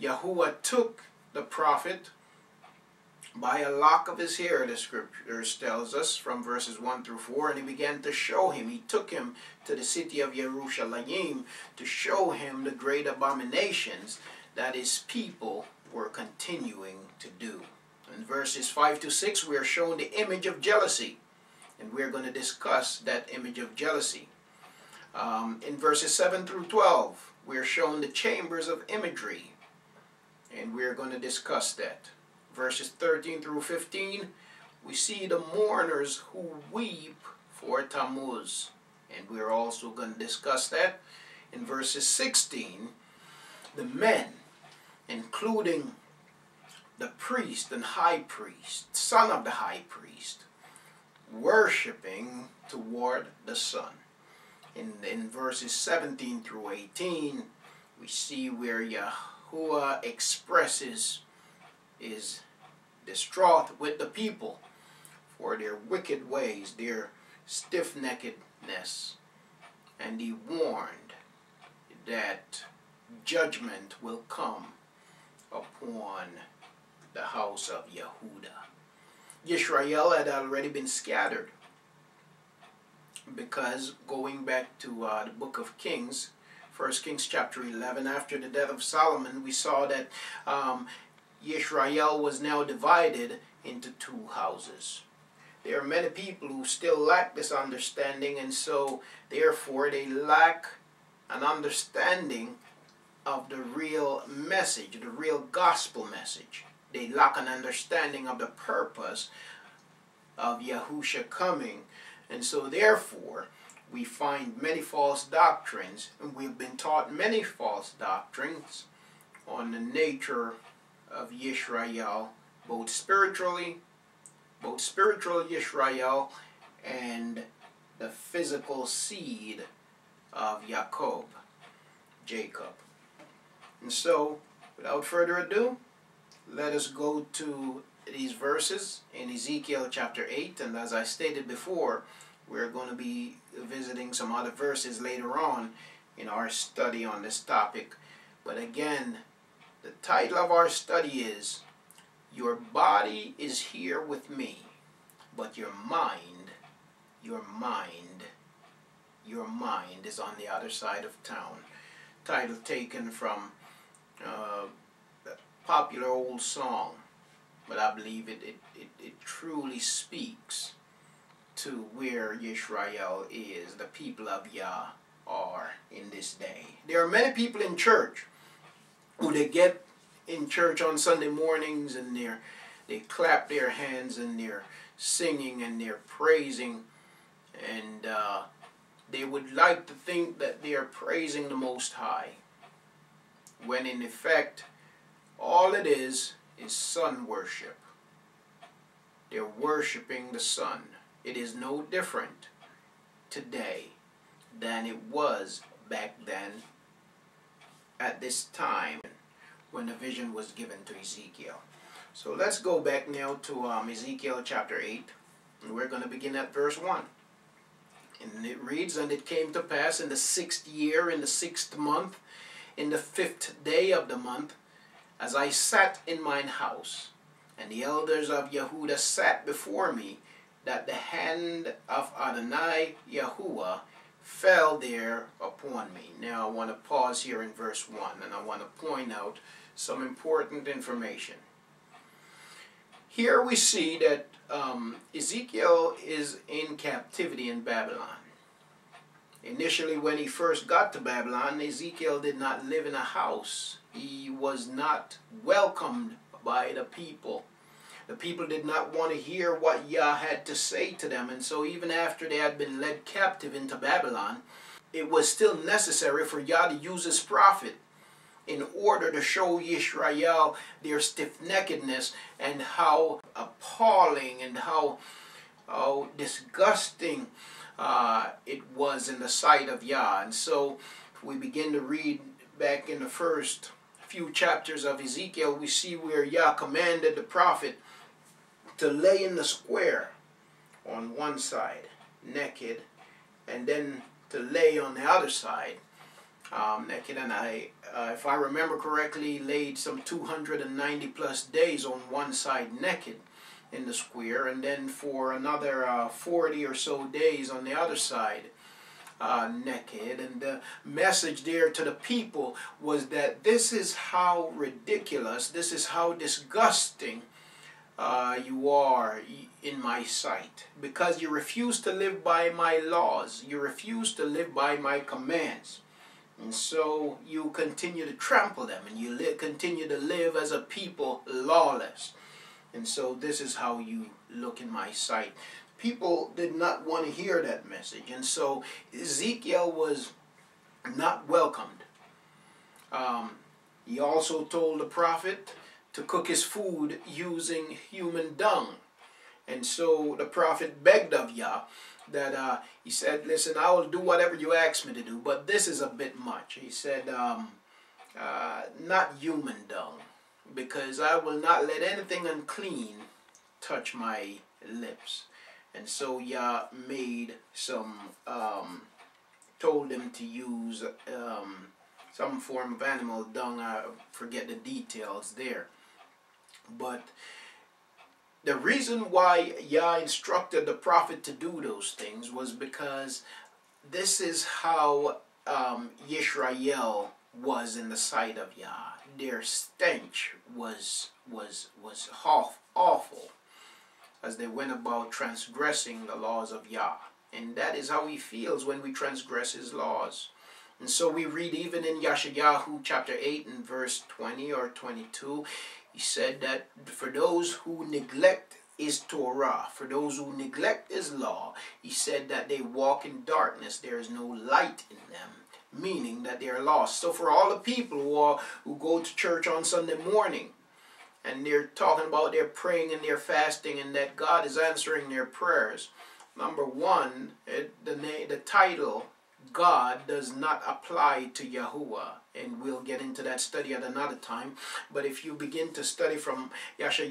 Yahuah took the prophet by a lock of his hair, the scriptures tells us, from verses 1 through 4, and he began to show him. He took him to the city of Yerushalayim to show him the great abominations that his people were continuing to do. In verses 5 to 6, we are shown the image of jealousy, and we are going to discuss that image of jealousy. In verses 7 through 12, we are shown the chambers of imagery, and we are going to discuss that. Verses 13 through 15, we see the mourners who weep for Tammuz, and we're also going to discuss that. In verses 16, the men, including the priest and high priest, son of the high priest, worshiping toward the sun. In verses 17 through 18, we see where Yahuah expresses is distraught with the people for their wicked ways, their stiff-neckedness, and he warned that judgment will come upon the house of Yehudah. Yisrael had already been scattered, because going back to the book of Kings, 1 Kings chapter 11, after the death of Solomon, we saw that Yisrael was now divided into two houses. There are many people who still lack this understanding, and so therefore they lack an understanding of the real message, the real gospel message. They lack an understanding of the purpose of Yahusha coming, and so therefore we find many false doctrines, and we've been taught many false doctrines on the nature of Yisrael, both spiritual Yisrael and the physical seed of Jacob. And so, without further ado, let us go to these verses in Ezekiel chapter 8, and as I stated before, we're going to be visiting some other verses later on in our study on this topic. But again, the title of our study is, Your Body is Here with Me, but your mind is on the other side of town. Title taken from a popular old song, but I believe it truly speaks to where Yisrael is, the people of Yah are in this day. There are many people in church who they get in church on Sunday mornings and they clap their hands and they're singing and they're praising, and they would like to think that they are praising the Most High, when in effect all it is sun worship. They're worshiping the sun. It is no different today than it was back then at this time when the vision was given to Ezekiel. So let's go back now to Ezekiel chapter 8, and we're going to begin at verse 1. And it reads, And it came to pass in the 6th year, in the 6th month, in the 5th day of the month, as I sat in mine house, and the elders of Yehudah sat before me, that the hand of Adonai Yahuah fell there upon me. Now I want to pause here in verse 1, and I want to point out some important information. Here we see that Ezekiel is in captivity in Babylon. Initially, when he first got to Babylon, Ezekiel did not live in a house. He was not welcomed by the people. The people did not want to hear what Yah had to say to them, and so even after they had been led captive into Babylon, it was still necessary for Yah to use his prophet in order to show Yisrael their stiff-neckedness and how appalling and how disgusting it was in the sight of Yah. And so if we begin to read back in the first few chapters of Ezekiel, we see where Yah commanded the prophet to lay in the square on one side naked, and then to lay on the other side naked, and I, if I remember correctly, laid some 290 plus days on one side naked in the square, and then for another 40 or so days on the other side naked. And the message there to the people was that this is how ridiculous, this is how disgusting you are in my sight, because you refuse to live by my laws, you refuse to live by my commands, and so you continue to trample them, and you continue to live as a people lawless. And so this is how you look in my sight. People did not want to hear that message, and so Ezekiel was not welcomed. He also told the prophet to cook his food using human dung. And so the prophet begged of Yah that he said, listen, I will do whatever you ask me to do, but this is a bit much. He said, not human dung, because I will not let anything unclean touch my lips. And so Yah made some, told him to use some form of animal dung. I forget the details there. But the reason why Yah instructed the prophet to do those things was because this is how Yisrael was in the sight of Yah. Their stench was awful as they went about transgressing the laws of Yah. And that is how he feels when we transgress his laws. And so we read even in Yahuah chapter 8 and verse 20 or 22, he said that for those who neglect his Torah, for those who neglect his law, he said that they walk in darkness, there is no light in them, meaning that they are lost. So for all the people who go to church on Sunday morning, and they're talking about their praying and their fasting, and that God is answering their prayers, number one, the title God does not apply to Yahuah, and we'll get into that study at another time. But if you begin to study from Yasha,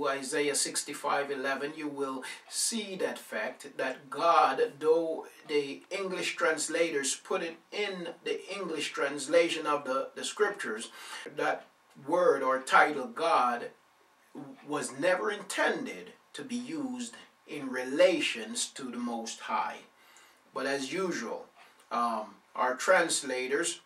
Isaiah 65:11, you will see that fact that God, though the English translators put it in the English translation of the scriptures, that word or title God was never intended to be used in relations to the Most High. But as usual, our translators,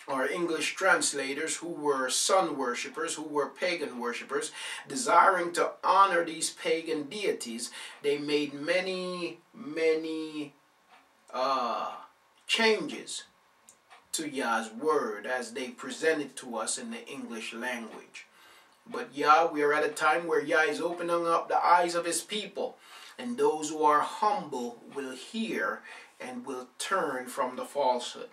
our English translators, who were sun worshippers, who were pagan worshippers, desiring to honor these pagan deities, they made many changes to Yah's word as they present it to us in the English language. But Yah, we are at a time where Yah is opening up the eyes of his people, and those who are humble will hear and will turn from the falsehood.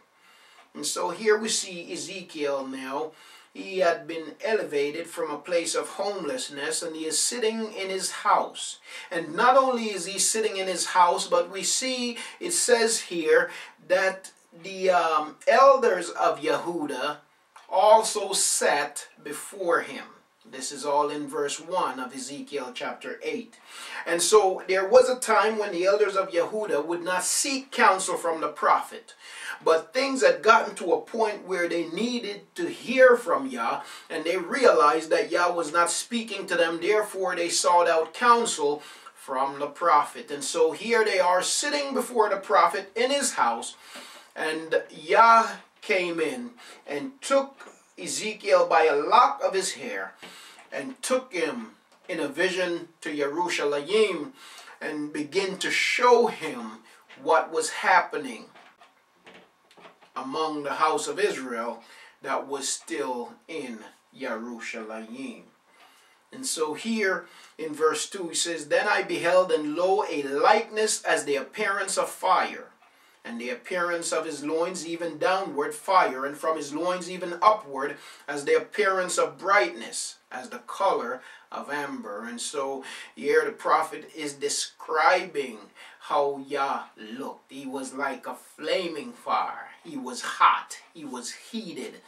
And so here we see Ezekiel now. He had been elevated from a place of homelessness, and he is sitting in his house. And not only is he sitting in his house, but we see, it says here, that the elders of Yehuda also sat before him. This is all in verse 1 of Ezekiel chapter 8. And so there was a time when the elders of Yehuda would not seek counsel from the prophet. But things had gotten to a point where they needed to hear from Yah, and they realized that Yah was not speaking to them. Therefore, they sought out counsel from the prophet. And so here they are sitting before the prophet in his house, and Yah came in and took Ezekiel by a lock of his hair and took him in a vision to Yerushalayim and began to show him what was happening among the house of Israel that was still in Yerushalayim. And so here in verse 2 he says, Then I beheld, and lo, a likeness as the appearance of fire, and the appearance of his loins even downward fire, and from his loins even upward as the appearance of brightness, as the color of amber. And so here the prophet is describing how Yah looked. He was like a flaming fire. He was hot. He was heated.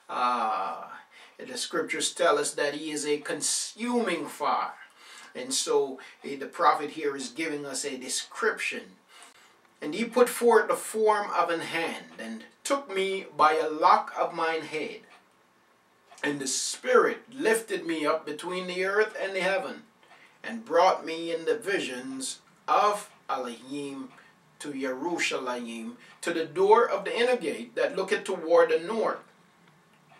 The scriptures tell us that he is a consuming fire. And so the prophet here is giving us a description. And he put forth the form of an hand, and took me by a lock of mine head. And the Spirit lifted me up between the earth and the heaven, and brought me in the visions of Elohim to Yerushalayim, to the door of the inner gate that looketh toward the north,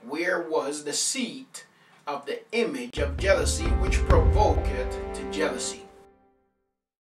where was the seat of the image of jealousy, which provoketh to jealousy.